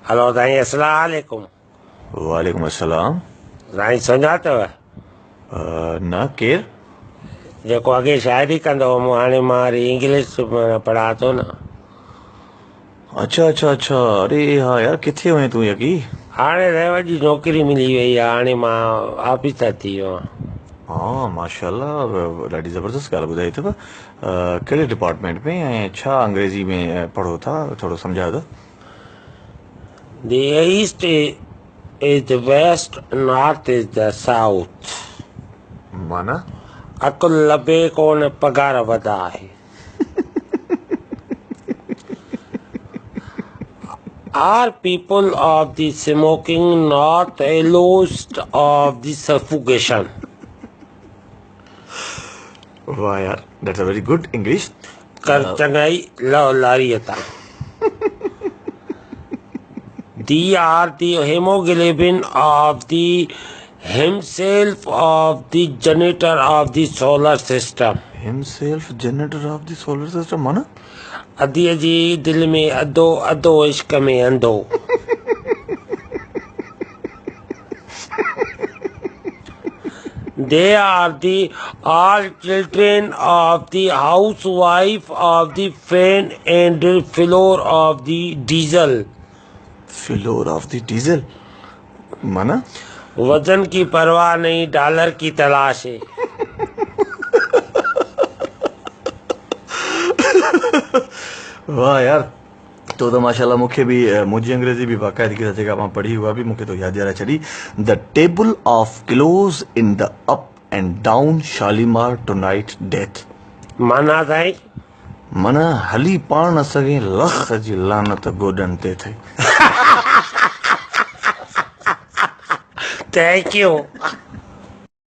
Hello साईं, अस्सलाम वालेकुम। वालेकुम अस्सलाम। साईं सुञातव? न केर? जेको अॻे शाइरी कंदो हुउमि, हाणे मां वरी इंग्लिश पढ़ा थो न। अच्छा अच्छा अच्छा, अरे हाँ यार, किथे हुए तूं यकी? हाणे रेवा जी नौकिरी मिली वई आहे, हाणे मां ऑफिसर थी वियो आहियां। हाँ माशाल्लाह, ॾाढी ज़बरदस्त ॻाल्हि ॿुधाई अथव। कहिड़े डिपार्टमेंट में ऐं छा अंग्रेज़ी में पढ़ो था, थोरो सम्झायो त? The east is the west, north is the south. माना? अकुल लभे कोन, पगार वधा आहे। Are people of the smoking not allost of the suffocation? वाह यार, that's a very good English. कर चंगाई love लारियता। They are the hemoglobin of the himself of the generator of the solar system. Himself generator off the solar system माना? अधीअ जी दिलि में अधो, अधो इश्क में अंधो। They are the all children of the housewife of the fan and the floor of the diesel. Floor of the diesel माना? वजन की परवाह नहीं, डॉलर की तलाश है। वाह यार, तो माशाल्लाह मूंखे बि मुंहिंजी अंग्रेज़ी बि बाक़ाइदगी सां जेका मां पढ़ी हुआ बि मूंखे तो यादि ॾियाराए छॾी। The table of close in the up and down Shalimar tonight death. माना साईं? माना हली पाण न सघे, लख जी लानत गोॾनि ते थई। Thank U.